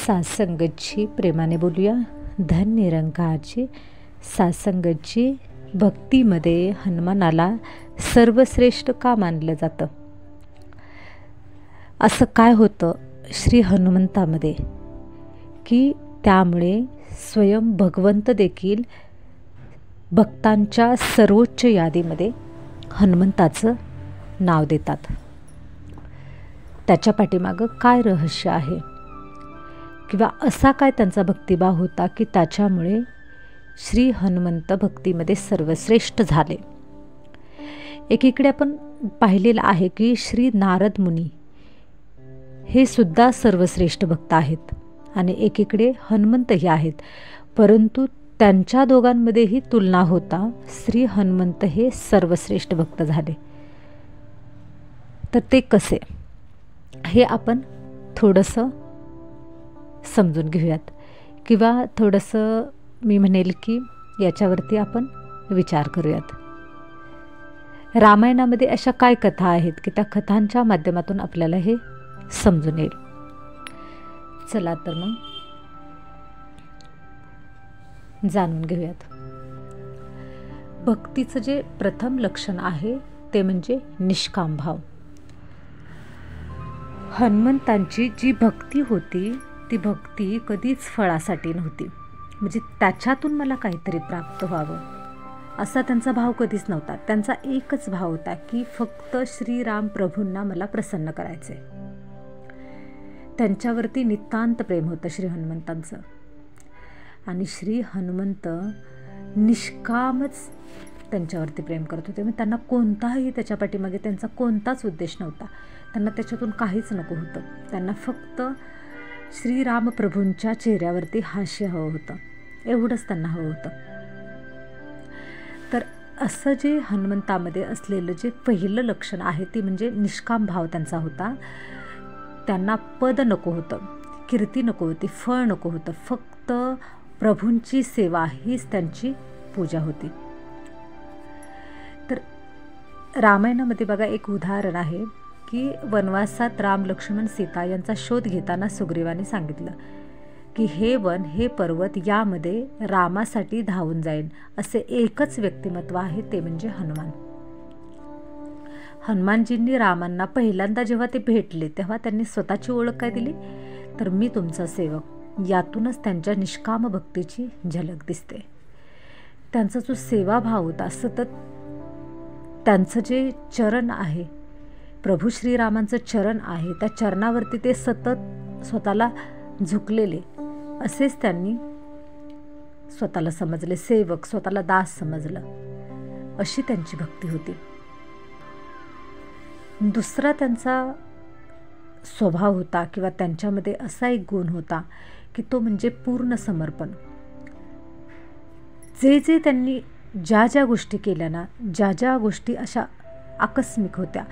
सासंगतची प्रेमाने बोलूया. धन निरंकारची सासंगतची भक्तीमध्ये हनुमानाला सर्वश्रेष्ठ का मानलं जातं? असं काय होतं श्री हनुमंतामध्ये की त्यामुळे स्वयं भगवंत देखील भक्तांच्या सर्वोच्च यादीमध्ये हनुमंताचं नाव देतात? त्याच्या पाठीमागं काय रहस्य आहे, किंवा असा काय त्यांचा भक्तिभाव होता की त्याच्यामुळे श्री हनुमंत भक्तीमध्ये सर्वश्रेष्ठ झाले? एकीकडे आपण पाहिलेलं आहे की श्री नारद मुनी हे सुद्धा सर्वश्रेष्ठ भक्त आहेत आणि एकीकडे हनुमंतही आहेत, परंतु त्यांच्या दोघांमध्येही तुलना होता श्री हनुमंत हे सर्वश्रेष्ठ भक्त झाले. तर ते कसे हे आपण थोडंसं समजून घेऊयात, किंवा थोडंसं मी म्हणेल की याच्यावरती आपण विचार करूयात. रामायणामध्ये अशा काय कथा आहेत की त्या कथांच्या माध्यमातून आपल्याला हे समजून येईल. चला तर मग जाणून घेऊयात. भक्तीचं जे प्रथम लक्षण आहे ते म्हणजे निष्काम भाव. हनुमंतांची जी भक्ती होती ती भक्ती कधीच फळासाठी नव्हती, म्हणजे त्याच्यातून मला काहीतरी प्राप्त व्हावं असा त्यांचा भाव कधीच नव्हता. त्यांचा एकच भाव होता की फक्त श्रीराम प्रभूंना मला प्रसन्न करायचे. त्यांच्यावरती नितांत प्रेम होतं श्री हनुमंतांचं, आणि श्री हनुमंत निष्कामच त्यांच्यावरती प्रेम करत होते. मग त्यांना कोणताही त्याच्या पाठीमागे त्यांचा कोणताच उद्देश नव्हता. त्यांना त्याच्यातून काहीच नको होतं. त्यांना फक्त श्रीरामप्रभूंच्या चेहऱ्यावरती हास्य हवं होतं, एवढंच त्यांना हवं होतं. तर असं जे हनुमंतामध्ये असलेलं जे पहिलं लक्षण आहे ते म्हणजे निष्काम भाव त्यांचा होता. त्यांना पद नको होतं, कीर्ती नको होती, फळ नको होतं, फक्त प्रभूंची सेवा हीच त्यांची पूजा होती. तर रामायणामध्ये बघा एक उदाहरण आहे की वनवासात राम, लक्ष्मण, सीता यांचा शोध घेताना सुग्रीवाने सांगितलं की हे वन, हे पर्वत यामध्ये रामासाठी धावून जाईल असे एकच व्यक्तिमत्व आहे, ते म्हणजे हनुमान. हनुमानजींनी रामांना पहिल्यांदा जेव्हा ते भेटले तेव्हा त्यांनी स्वतःची ओळख काय दिली, तर मी तुमचा सेवक. यातूनच त्यांच्या निष्काम भक्तीची झलक दिसते. त्यांचा जो सेवाभाव होता, सतत त्यांचं जे चरण आहे, प्रभू श्रीरामांचं चरण आहे, त्या चरणावरती ते सतत स्वतःला झुकलेले, असेच त्यांनी स्वतःला समजले सेवक, स्वतःला दास समजलं, अशी त्यांची भक्ती होती. दुसरा त्यांचा स्वभाव होता किंवा त्यांच्यामध्ये असा एक गुण होता की तो म्हणजे पूर्ण समर्पण. जे जे त्यांनी ज्या ज्या गोष्टी केल्या ना, ज्या ज्या गोष्टी अशा आकस्मिक होत्या,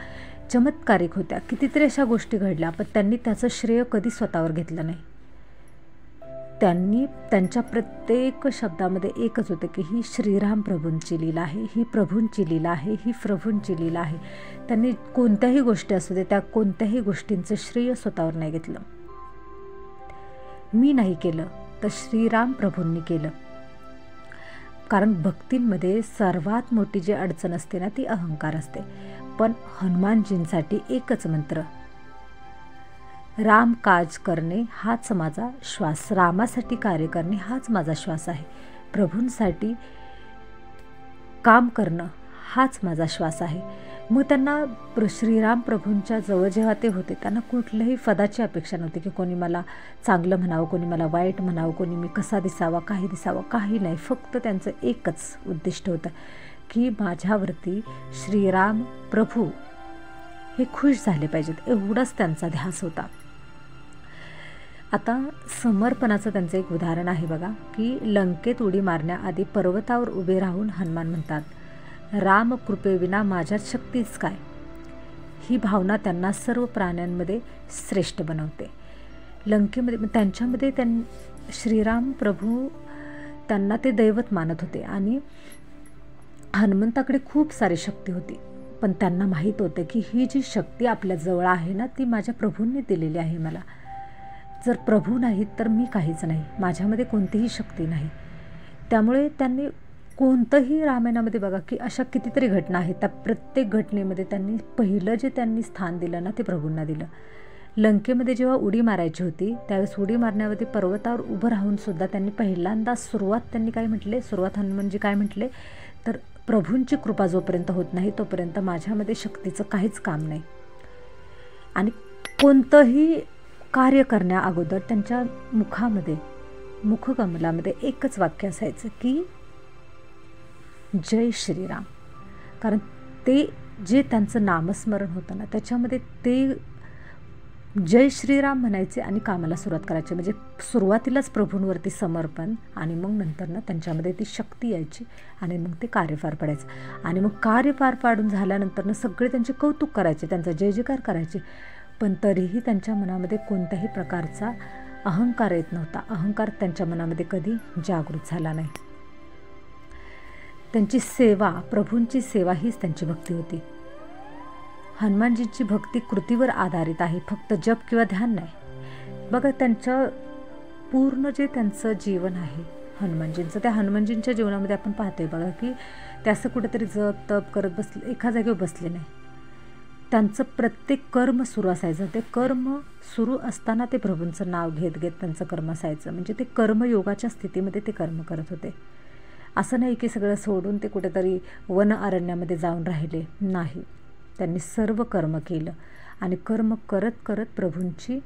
चमत्कारिक होत्या, कितीतरी अशा गोष्टी घडल्या, पण त्यांनी त्याचं श्रेय कधी स्वतःवर घेतलं नाही. त्यांनी त्यांच्या प्रत्येक शब्दामध्ये एकच होतं की ही श्रीराम प्रभूंची लीला आहे, ही प्रभूंची लीला आहे, ही प्रभूंची लीला आहे. त्यांनी कोणत्याही गोष्टी असू दे, त्या कोणत्याही गोष्टींचं श्रेय स्वतःवर नाही घेतलं. मी नाही केलं तर श्रीराम प्रभूंनी केलं. कारण भक्तींमध्ये सर्वात मोठी जी अडचण असते ना, ती अहंकार असते. पण हनुमानजींसाठी एकच मंत्र, राम काज करणे हाच माझा श्वास, रामासाठी कार्य करणे हाच माझा श्वास आहे, प्रभूंसाठी काम करणं हाच माझा श्वास आहे. मग त्यांना श्रीराम प्रभूंच्या जवळ जेव्हा ते होते, त्यांना कुठल्याही पदाची अपेक्षा नव्हती की कोणी मला चांगलं म्हणावं, कोणी मला वाईट म्हणावं, कोणी मी कसा दिसावा, काही दिसावं, काही नाही. फक्त त्यांचं एकच उद्दिष्ट होतं की माझ्यावरती श्रीराम प्रभू हे खुश झाले पाहिजेत, एवढाच त्यांचा ध्यास होता. आता समर्पणाचं त्यांचं एक उदाहरण आहे बघा, की लंकेत उडी मारण्याआधी पर्वतावर उभे राहून हनुमान म्हणतात, राम कृपेविना माझ्यात शक्तीच काय. ही भावना त्यांना सर्व प्राण्यांमध्ये श्रेष्ठ बनवते. लंकेमध्ये त्यांच्यामध्ये श्रीराम प्रभू त्यांना ते दैवत मानत होते आणि हनुमंताकडे खूप सारी शक्ती होती, पण त्यांना माहीत होतं की ही जी शक्ती आपल्या जवळ आहे ना, ती माझ्या प्रभूंनी दिलेली आहे मला. जर प्रभू नाहीत तर मी काहीच नाही, माझ्यामध्ये कोणतीही शक्ती नाही. त्यामुळे त्यांनी कोणतंही रामायणामध्ये बघा की अशा कितीतरी घटना आहेत, त्या प्रत्येक घटनेमध्ये त्यांनी पहिलं जे त्यांनी स्थान दिलं ना ते प्रभूंना दिलं. लंकेमध्ये जेव्हा उडी मारायची होती त्यावेळेस उडी मारण्यावरती पर्वतावर उभं राहून सुद्धा त्यांनी पहिल्यांदा त्यांनी काय म्हटले, हनुमानजी काय म्हटले तर प्रभूंची कृपा जोपर्यंत होत नाही तोपर्यंत माझ्यामध्ये शक्तीचं काहीच काम नाही. आणि कोणतंही कार्य करण्या अगोदर त्यांच्या मुखकमलामध्ये एकच वाक्य असायचं की जय श्रीराम. कारण ते जे त्यांचं नामस्मरण होतं ना त्याच्यामध्ये ते जय श्रीराम म्हणायचे आणि कामाला सुरुवात करायची. म्हणजे सुरुवातीलाच प्रभूंवरती समर्पण आणि मग नंतर ना त्यांच्यामध्ये ती शक्ती यायची आणि मग ते कार्य पार पडायचं. आणि मग कार्य पार पाडून झाल्यानंतर ना सगळे त्यांचे कौतुक करायचे, त्यांचा जय जयकार करायचे. पण तरीही त्यांच्या मनामध्ये कोणत्याही प्रकारचा अहंकार येत नव्हता. अहंकार त्यांच्या मनामध्ये कधी जागृत झाला नाही. त्यांची सेवा, प्रभूंची सेवा हीच त्यांची भक्ती होती. हनुमानजींची भक्ती कृतीवर आधारित आहे, फक्त जप किंवा ध्यान नाही. बघा त्यांचं पूर्ण जे त्यांचं जीवन आहे हनुमानजींचं, त्या हनुमानजींच्या जीवनामध्ये आपण पाहतोय बघा की ते असं कुठेतरी जप तप करत बसले, एका जागेवर बसले नाही. त्यांचं प्रत्येक कर्म सुरू असायचं. ते कर्म सुरू असताना ते प्रभूंचं नाव घेत घेत त्यांचं कर्म असायचं. म्हणजे ते कर्मयोगाच्या स्थितीमध्ये ते कर्म करत होते. असं नाही की सगळं सोडून ते कुठेतरी वन अरण्यामध्ये जाऊन राहिले, नाही. त्यांनी सर्व कर्म केलं आणि कर्म करत करत प्रभूंची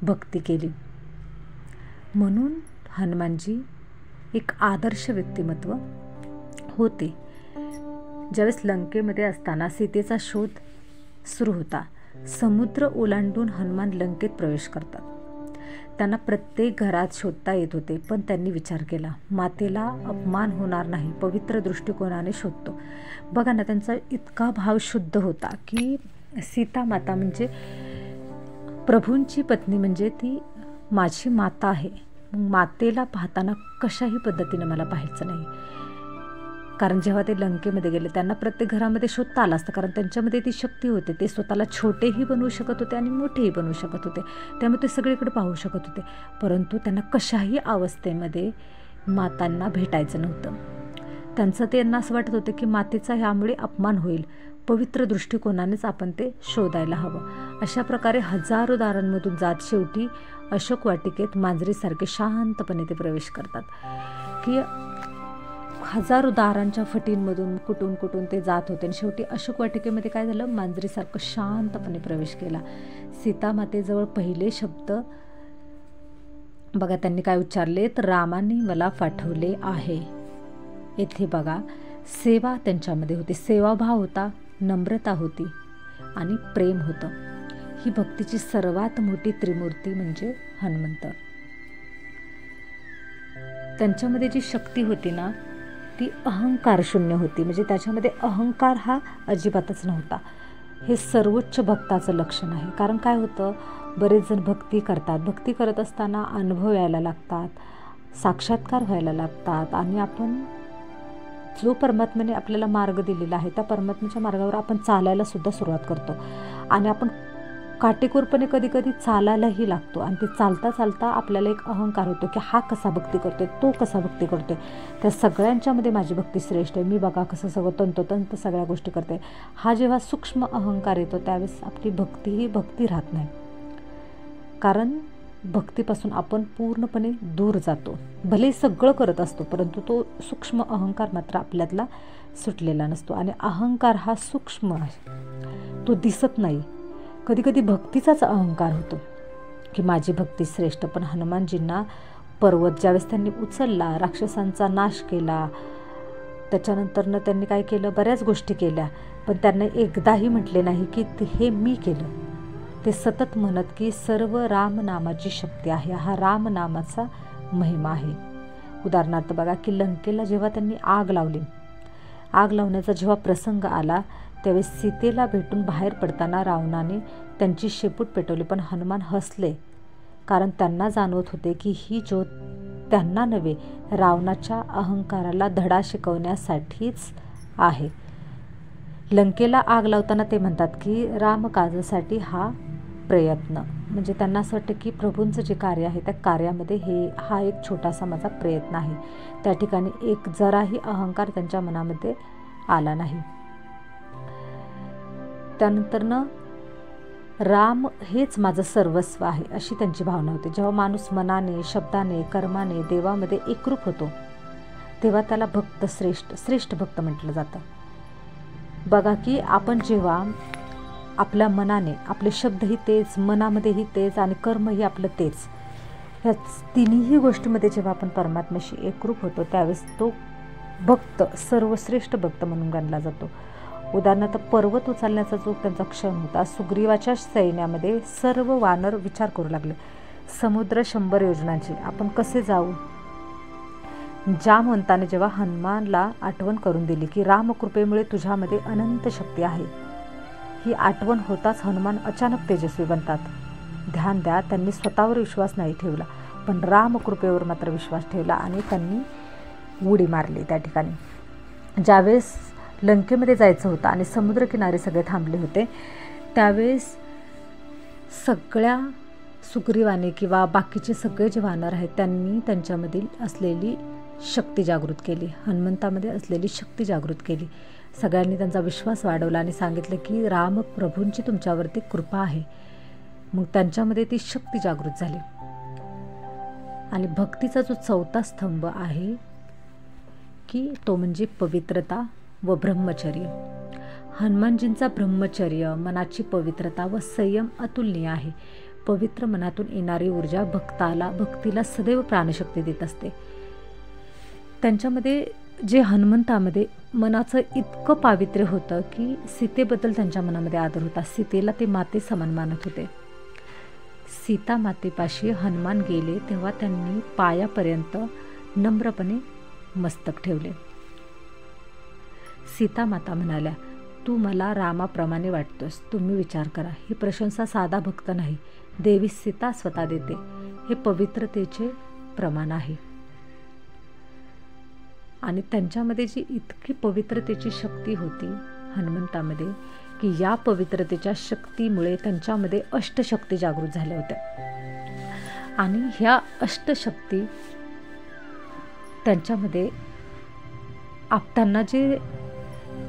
भक्ती केली. म्हणून हनुमानजी एक आदर्श व्यक्तिमत्व होते. ज्यावेळेस लंकेमध्ये असताना सीतेचा शोध सुरू होता, समुद्र ओलांडून हनुमान लंकेत प्रवेश करतात. त्यांना प्रत्येक घरात शोधता येत होते, पण त्यांनी विचार केला मातेला अपमान होणार नाही, पवित्र दृष्टिकोनाने शोधतो. बघा ना, त्यांचा इतका भाव शुद्ध होता की सीता माता म्हणजे प्रभूंची पत्नी, म्हणजे ती माझी माता आहे. मातेला पाहताना कशाही पद्धतीनं मला पाहायचं नाही. कारण जेव्हा ते लंकेमध्ये गेले त्यांना प्रत्येक घरामध्ये शोधता आलं असतं, कारण त्यांच्यामध्ये ती शक्ती होते. ते स्वतःला छोटेही बनवू शकत होते आणि मोठेही बनवू शकत होते. त्यामुळे ते सगळीकडे पाहू शकत होते. परंतु त्यांना कशाही अवस्थेमध्ये मातांना भेटायचं नव्हतं. त्यांना असं वाटत होतं की मातेचा ह्यामुळे अपमान होईल, पवित्र दृष्टिकोनानेच आपण ते शोधायला हवं. अशा प्रकारे हजारो दारांमधून जात शेवटी अशोक वाटिकेत मांजरीसारखे शांतपणे ते प्रवेश करतात. की हजारो दारांच्या फटींमधून कुठून ते जात होते आणि शेवटी अशोक वाटिकेमध्ये काय झालं, मांजरीसारखं शांतपणे प्रवेश केला. सीतामातेजवळ पहिले शब्द बघा त्यांनी काय उच्चारले तर रामाने मला पाठवले आहे. येथे बघा सेवा त्यांच्यामध्ये होती, सेवाभाव होता, नम्रता होती आणि प्रेम होतं. ही भक्तीची सर्वात मोठी त्रिमूर्ती म्हणजे हनुमंत. त्यांच्यामध्ये जी शक्ती होती ना ती अहंकार शून्य होती. म्हणजे त्याच्यामध्ये अहंकार हा अजिबातच नव्हता. हे सर्वोच्च भक्ताचं लक्षण आहे. कारण काय होतं, बरेच जण भक्ती करतात, भक्ती करत असताना अनुभव यायला लागतात, साक्षात्कार व्हायला लागतात आणि आपण जो परमात्म्याने आपल्याला मार्ग दिलेला आहे त्या परमात्म्याच्या मार्गावर आपण चालायला सुद्धा सुरुवात करतो आणि आपण काटेकोरपणे कधी कधी चालायलाही लागतो. आणि ते चालता चालता आपल्याला एक अहंकार होतो की हा कसा भक्ती करतोय, तो कसा भक्ती करतोय, त्या सगळ्यांच्यामध्ये माझी भक्ती श्रेष्ठ आहे, मी बघा कसं सगळं तंतोतंत सगळ्या गोष्टी करते. हा जेव्हा सूक्ष्म अहंकार येतो त्यावेळेस आपली भक्ती ही भक्ती राहत नाही. कारण भक्तीपासून आपण पूर्णपणे दूर जातो. भले सगळं करत असतो परंतु तो सूक्ष्म अहंकार मात्र आपल्यातला सुटलेला नसतो. आणि अहंकार हा सूक्ष्म आहे, तो दिसत नाही. कधी कधी भक्तीचाच अहंकार होतो की माझी भक्ती श्रेष्ठ. पण हनुमानजींना पर्वत ज्यावेळेस त्यांनी उचलला, राक्षसांचा नाश केला, त्याच्यानंतरनं त्यांनी काय केलं, बऱ्याच गोष्टी केल्या, पण त्यांना एकदाही म्हटले नाही की हे मी केलं. ते सतत म्हणत की सर्व रामनामाची शक्ती आहे, हा रामनामाचा महिमा आहे. उदाहरणार्थ बघा की लंकेला जेव्हा त्यांनी आग लावली, आग लावण्याचा जेव्हा प्रसंग आला त्यावेळेस सीतेला भेटून बाहेर पडताना रावणाने त्यांची शेपूट पेटवली, पण हनुमान हसले. कारण त्यांना जाणवत होते की ही ज्योत त्यांना नव्हे रावणाच्या अहंकाराला धडा शिकवण्यासाठीच आहे. लंकेला आग लावताना ते म्हणतात की रामकाजासाठी हा प्रयत्न. म्हणजे त्यांना असं वाटतं की प्रभूंचं जे कार्य आहे त्या कार्यामध्ये हा एक छोटासा माझा प्रयत्न आहे. त्या ठिकाणी एक जराही अहंकार त्यांच्या मनामध्ये आला नाही. त्यानंतरनं राम हेच माझं सर्वस्व आहे अशी त्यांची भावना होती. जेव्हा माणूस मनाने, शब्दाने, कर्माने देवामध्ये एकरूप होतो तेव्हा त्याला भक्त श्रेष्ठ भक्त म्हटलं जातं. बघा की आपण जेव्हा आपल्या मनाने, आपले शब्दही तेच, मनामध्येही तेच आणि कर्मही आपलं तेच, ह्या तिन्ही गोष्टीमध्ये जेव्हा आपण परमात्म्याशी एकरूप होतो त्यावेळेस तो भक्त सर्वश्रेष्ठ भक्त म्हणून गणला जातो. उदाहरणार्थ पर्वत उचलण्याचा जो त्यांचा क्षण होता, सुग्रीवाच्या सैन्यामध्ये सर्व वानर विचार करू लागले, समुद्र 100 योजनांचे आपण कसे जाऊ. जामवंताने जेव्हा हनुमानला आठवण करून दिली की रामकृपेमुळे तुझ्यामध्ये अनंत शक्ती आहे, ही आठवण होताच हनुमान अचानक तेजस्वी बनतात. ध्यान द्या, त्यांनी स्वतःवर विश्वास नाही ठेवला पण रामकृपेवर मात्र विश्वास ठेवला आणि त्यांनी उडी मारली. त्या ठिकाणी ज्यावेळेस लंकेमध्ये जायचं होतं आणि समुद्रकिनारे सगळे थांबले होते त्यावेळेस सगळ्या सुग्रीवाने किंवा बाकीचे सगळे जे वानर आहेत त्यांनी त्यांच्यामधील असलेली शक्ती जागृत केली, हनुमंतामध्ये असलेली शक्ती जागृत केली. सगळ्यांनी त्यांचा विश्वास वाढवला आणि सांगितलं की राम प्रभूंची तुमच्यावरती कृपा आहे. मग त्यांच्यामध्ये ती शक्ती जागृत झाली. आणि भक्तीचा जो 4था स्तंभ आहे की तो म्हणजे पवित्रता व ब्रह्मचर्य. हनुमानजींचा ब्रह्मचर्य, मनाची पवित्रता व संयम अतुलनीय आहे. पवित्र मनातून येणारी ऊर्जा भक्तीला सदैव प्राणशक्ती देत असते. त्यांच्यामध्ये जे हनुमंतामध्ये मनाचं इतकं पावित्र्य होतं की सीतेबद्दल त्यांच्या मनामध्ये आदर होता. सीतेला ते माते समान मानत होते. सीता मातेपाशी हनुमान गेले तेव्हा त्यांनी पायापर्यंत नम्रपणे मस्तक ठेवले. सीता माता म्हणाल्या, तू मला रामाप्रमाणे वाटतोस, तुम्ही विचार करा. ही प्रशंसा साधा भक्त नाही, देवी सीता स्वतः देते. हे पवित्रतेचे प्रमाण आहे. आणि त्यांच्यामध्ये जी इतकी पवित्रतेची शक्ती होती हनुमंतामध्ये की या पवित्रतेच्या शक्तीमुळे त्यांच्यामध्ये अष्टशक्ती जागृत झाल्या होत्या. आणि ह्या अष्टशक्ती त्यांच्यामध्ये त्यांना जे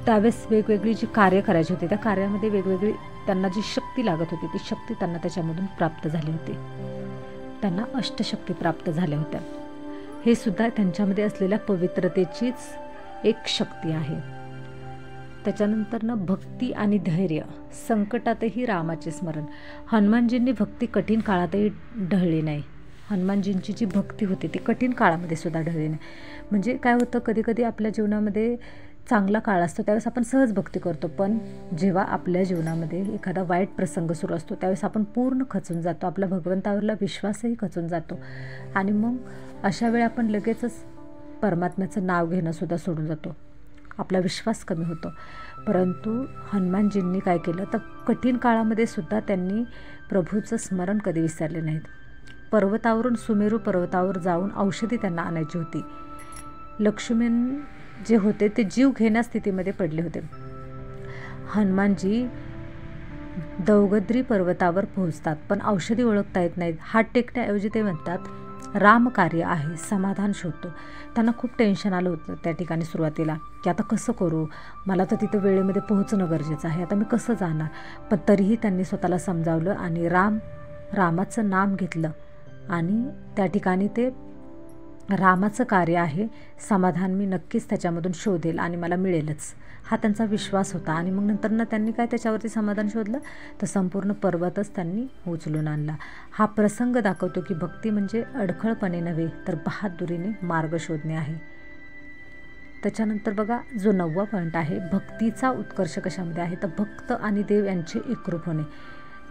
त्यावेळेस वेगवेगळी जी कार्य करायची होती त्या कार्यामध्ये वेगवेगळी त्यांना जी शक्ती लागत होती ती शक्ती त्यांना त्याच्यामधून प्राप्त झाली होती. त्यांना अष्टशक्ती प्राप्त झाल्या होत्या. हे सुद्धा त्यांच्यामध्ये असलेल्या पवित्रतेचीच एक शक्ती आहे. त्याच्यानंतरनं भक्ती आणि धैर्य, संकटातही रामाचे स्मरण. हनुमानजींनी भक्ती कठीण काळातही ढळली नाही. हनुमानजींची जी भक्ती होती ती कठीण काळामध्ये सुद्धा ढळली नाही. म्हणजे काय होतं, कधी कधी आपल्या जीवनामध्ये चांगला काळ असतो त्यावेळेस आपण सहज भक्ती करतो, पण जेव्हा आपल्या जीवनामध्ये एखादा वाईट प्रसंग सुरू असतो त्यावेळेस आपण पूर्ण खचून जातो, आपल्या भगवंतावरला विश्वासही खचून जातो आणि मग अशा वेळी आपण लगेचच परमात्म्याचं नाव घेणं सुद्धा सोडून जातो, आपला विश्वास कमी होतो. परंतु हनुमानजींनी काय केलं तर कठीण काळामध्ये सुद्धा त्यांनी प्रभूचं स्मरण कधी विसरले नाहीत. पर्वतावरून सुमेरू पर्वतावर जाऊन औषधी त्यांना आणायची होती. लक्ष्मण जे होते ते जीव घेण्या स्थितीमध्ये पडले होते. हनुमानजी दौगद्री पर्वतावर पोहोचतात पण औषधी ओळखता येत नाहीत. हात टेकण्याऐवजी ते म्हणतात राम कार्य आहे, समाधान शोधतो. त्यांना खूप टेन्शन आलं होतं त्या ठिकाणी सुरुवातीला की आता कसं करू, मला तर तिथं वेळेमध्ये पोहोचणं गरजेचं आहे, आता मी कसं जाणार. पण तरीही त्यांनी स्वतःला समजावलं आणि रामाचं नाम घेतलं आणि त्या ठिकाणी ते रामाचं कार्य आहे, समाधान मी नक्कीच त्याच्यामधून शोधेल आणि मला मिळेलच, हा त्यांचा विश्वास होता. आणि मग नंतर त्यांनी काय त्याच्यावरती समाधान शोधलं तर संपूर्ण पर्वतच त्यांनी उचलून आणला. हा प्रसंग दाखवतो की भक्ती म्हणजे अडखळपणे नव्हे तर बहादुरीने मार्ग शोधणे आहे. त्याच्यानंतर बघा जो 9वा पॉईंट आहे, भक्तीचा उत्कर्ष कशामध्ये आहे तर भक्त आणि देव यांचे एकरूप होणे.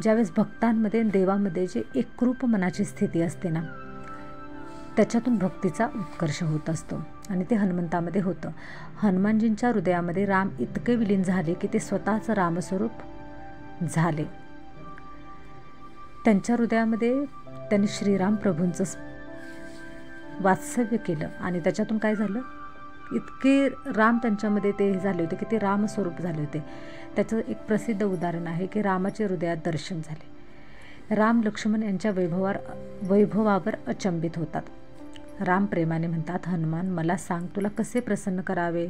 ज्यावेळेस भक्तांमध्ये देवामध्ये जे एकरूप मनाची स्थिती असते ना त्याच्यातून भक्तीचा उत्कर्ष होत असतो आणि ते हनुमंतामध्ये होतं. हनुमानजींच्या हृदयामध्ये राम इतके विलीन झाले की ते स्वतःचं रामस्वरूप झाले. त्यांच्या हृदयामध्ये त्यांनी श्रीराम प्रभूंचं वात्सल्य केलं आणि त्याच्यातून काय झालं, इतके राम त्यांच्यामध्ये ते झाले होते की ते रामस्वरूप झाले होते. त्याचं एक प्रसिद्ध उदाहरण आहे की रामाचे हृदयात दर्शन झाले. राम लक्ष्मण यांच्या वैभवावर अचंबित होतात. राम प्रेमाने म्हणतात, हनुमान मला सांग तुला कसे प्रसन्न करावे.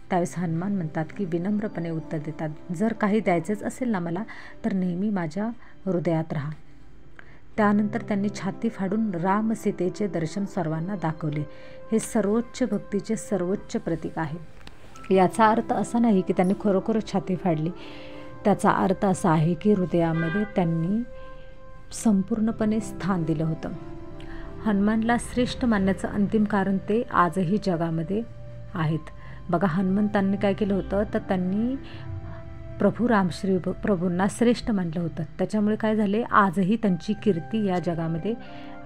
त्यावेळेस हनुमान म्हणतात की विनम्रपणे उत्तर देतात, जर काही द्यायचेच असेल ना मला तर नेहमी माझ्या हृदयात राहा. त्यानंतर त्यांनी छाती फाडून राम सीतेचे दर्शन सर्वांना दाखवले. हे सर्वोच्च भक्तीचे सर्वोच्च प्रतीक आहे. याचा अर्थ असा नाही की त्यांनी खरोखरच छाती फाडली. त्याचा अर्थ असा आहे की हृदयामध्ये त्यांनी संपूर्णपणे स्थान दिलं होतं. हनुमानला श्रेष्ठ मानण्याचं अंतिम कारण ते आजही जगामध्ये आहेत. बघा, हनुमंतांनी काय केलं होतं तर त्यांनी प्रभूंना श्रेष्ठ मानलं होतं. त्याच्यामुळे काय झाले, आजही त्यांची कीर्ती या जगामध्ये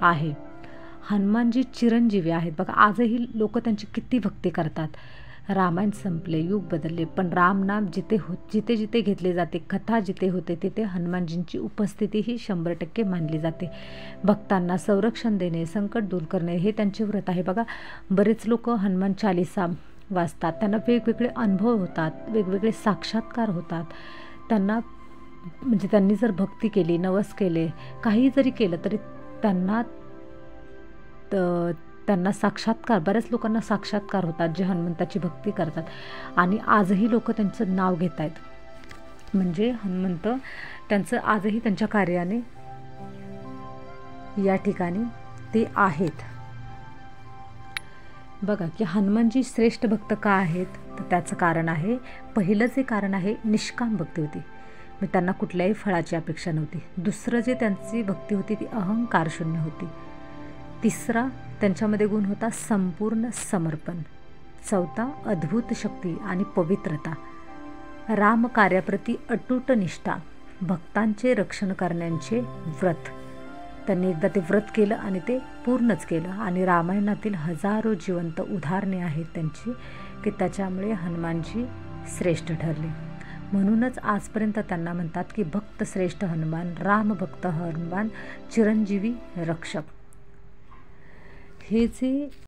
आहे. हनुमानजी चिरंजीवी आहेत. बघा, आजही लोक त्यांची किती भक्ती करतात. रामायण संपले, युग बदलले, पण रामनाम जिथे जिथे घेतले जाते, कथा जिथे होते तिथे हनुमानजींची उपस्थिती ही 100% मानली जाते. भक्तांना संरक्षण देणे, संकट दूर करणे हे त्यांचे व्रत आहे. बघा, बरेच लोक हनुमान चालीसा वाचतात, त्यांना वेगवेगळे अनुभव होतात, वेगवेगळे साक्षात्कार होतात. त्यांनी जर भक्ती केली, नवस केले, काही जरी केलं तरी त्यांना साक्षात्कार, बऱ्याच लोकांना साक्षात्कार होतात जे हनुमंताची भक्ती करतात. आणि आजही लोक त्यांचं नाव घेत आहेत. म्हणजे हनुमंत त्यांचं आजही त्यांच्या कार्याने या ठिकाणी ते आहेत. बघा की हनुमानजी श्रेष्ठ भक्त का आहेत, तर त्याचं कारण आहे, पहिलं जे कारण आहे निष्काम भक्ती होती. मग त्यांना कुठल्याही फळाची अपेक्षा नव्हती. दुसरं जे त्यांची भक्ती होती ती अहंकार शून्य होती. तिसरा त्यांच्यामध्ये गुण होता संपूर्ण समर्पण. चौथा अद्भुत शक्ती आणि पवित्रता. राम कार्याप्रती अटूट निष्ठा. भक्तांचे रक्षण करण्याचे व्रत. त्यांनी एकदा ते व्रत केलं आणि ते पूर्णच केलं. आणि रामायणातील हजारो जिवंत उदाहरणे आहेत त्यांची की त्याच्यामुळे हनुमानजी श्रेष्ठ ठरले. म्हणूनच आजपर्यंत त्यांना म्हणतात की भक्त श्रेष्ठ हनुमान, राम भक्त हनुमान, चिरंजीवी रक्षक. हे जे